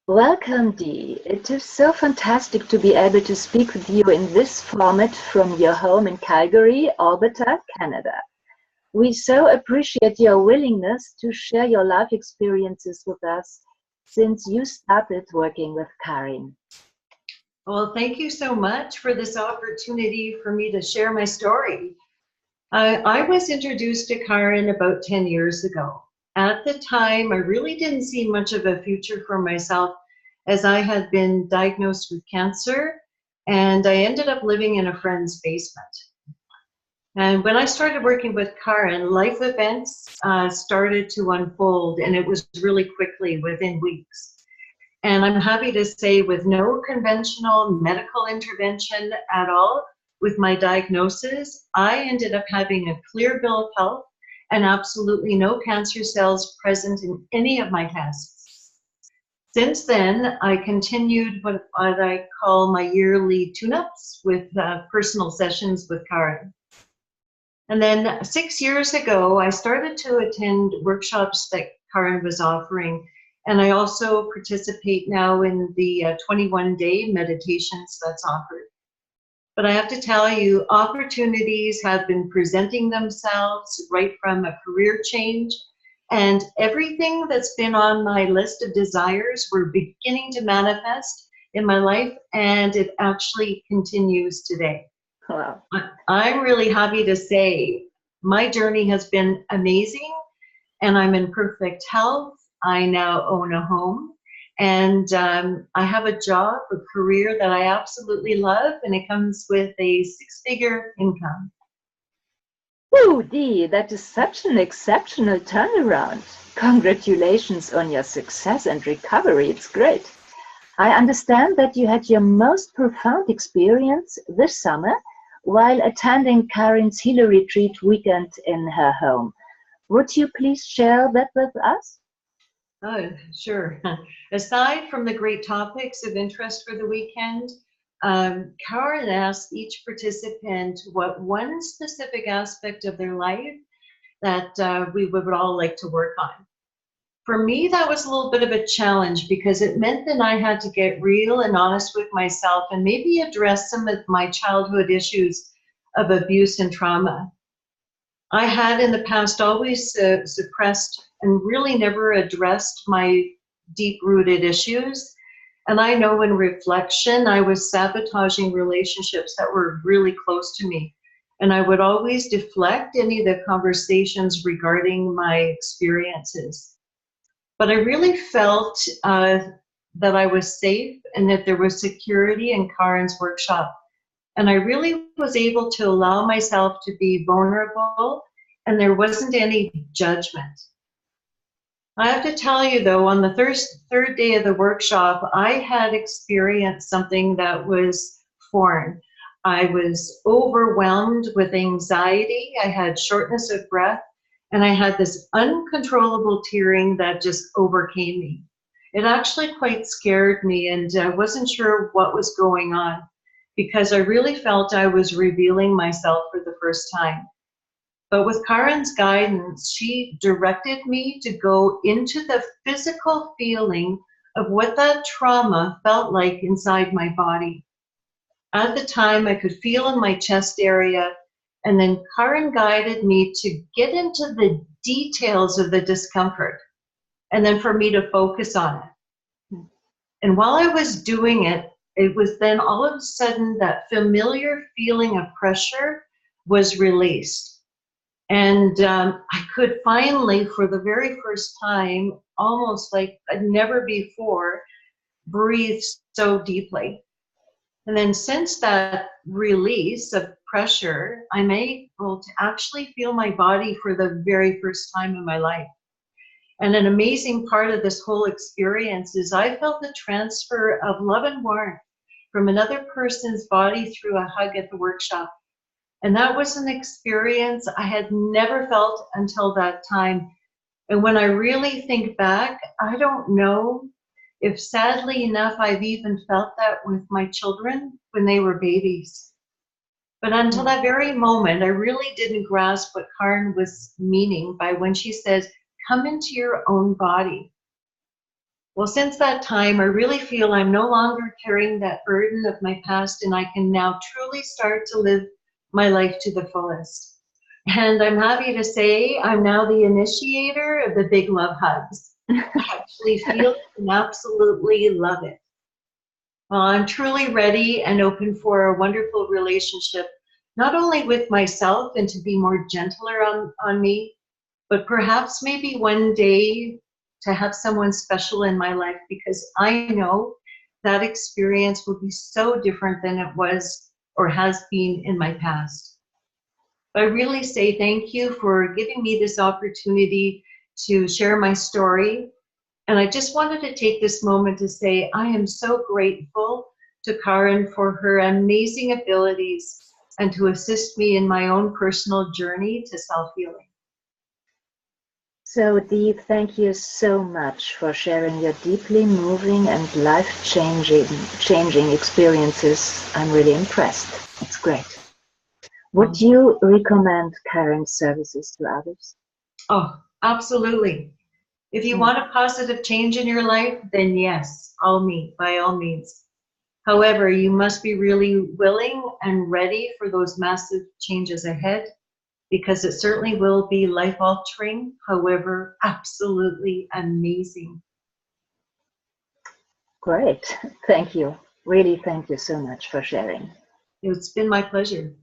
Welcome, Dee. It is so fantastic to be able to speak with you in this format from your home in Calgary, Alberta, Canada. We so appreciate your willingness to share your life experiences with us since you started working with Karin. Well, thank you so much for this opportunity for me to share my story. I was introduced to Karin about 10 years ago. At the time, I really didn't see much of a future for myself as I had been diagnosed with cancer and I ended up living in a friend's basement. And when I started working with Karin, life events started to unfold, and it was really quickly within weeks. And I'm happy to say, with no conventional medical intervention at all, with my diagnosis, I ended up having a clear bill of health and absolutely no cancer cells present in any of my tests. Since then, I continued what I call my yearly tune-ups with personal sessions with Karin. And then 6 years ago, I started to attend workshops that Karin was offering. And I also participate now in the 21-day meditations that's offered. But I have to tell you, opportunities have been presenting themselves right from a career change. And everything that's been on my list of desires were beginning to manifest in my life, and it actually continues today. Wow. I'm really happy to say my journey has been amazing, and I'm in perfect health. I now own a home, and I have a job, a career that I absolutely love, and it comes with a six-figure income. Oh, Dee, that is such an exceptional turnaround. Congratulations on your success and recovery. It's great. I understand that you had your most profound experience this summer while attending Karin's Healer Retreat weekend in her home. Would you please share that with us? Oh, sure. Aside from the great topics of interest for the weekend, Karin asked each participant what one specific aspect of their life that we would all like to work on. For me, that was a little bit of a challenge because it meant that I had to get real and honest with myself and maybe address some of my childhood issues of abuse and trauma. I had in the past always suppressed and really never addressed my deep-rooted issues. And I know in reflection, I was sabotaging relationships that were really close to me. And I would always deflect any of the conversations regarding my experiences. But I really felt that I was safe and that there was security in Karin's workshop. And I really was able to allow myself to be vulnerable, and there wasn't any judgment. I have to tell you though, on the third day of the workshop, I had experienced something that was foreign. I was overwhelmed with anxiety. I had shortness of breath, and I had this uncontrollable tearing that just overcame me. It actually quite scared me, and I wasn't sure what was going on because I really felt I was revealing myself for the first time. But with Karin's guidance, she directed me to go into the physical feeling of what that trauma felt like inside my body. At the time, I could feel in my chest area, and then Karin guided me to get into the details of the discomfort, and then for me to focus on it. And while I was doing it, it was then all of a sudden that familiar feeling of pressure was released. And I could finally, for the very first time, almost like never before, breathe so deeply. And then since that release of pressure, I'm able to actually feel my body for the very first time in my life. And an amazing part of this whole experience is I felt the transfer of love and warmth from another person's body through a hug at the workshop. And that was an experience I had never felt until that time. And when I really think back, I don't know if sadly enough I've even felt that with my children when they were babies. But until that very moment, I really didn't grasp what Karin was meaning by when she says, come into your own body. Well, since that time, I really feel I'm no longer carrying that burden of my past, and I can now truly start to live my life to the fullest. And I'm happy to say I'm now the initiator of the big love hugs. I actually feel it and absolutely love it. I'm truly ready and open for a wonderful relationship, not only with myself and to be more gentler on me, but perhaps maybe one day to have someone special in my life, because I know that experience will be so different than it was or has been in my past. I really say thank you for giving me this opportunity to share my story. And I just wanted to take this moment to say I am so grateful to Karin for her amazing abilities and to assist me in my own personal journey to self-healing. So, Dee, thank you so much for sharing your deeply moving and life-changing experiences. I'm really impressed. It's great. Would you recommend Karin's services to others? Oh, absolutely. If you want a positive change in your life, then yes, by all means. However, you must be really willing and ready for those massive changes ahead, because it certainly will be life altering, however, absolutely amazing. Great. Thank you. Really, thank you so much for sharing. It's been my pleasure.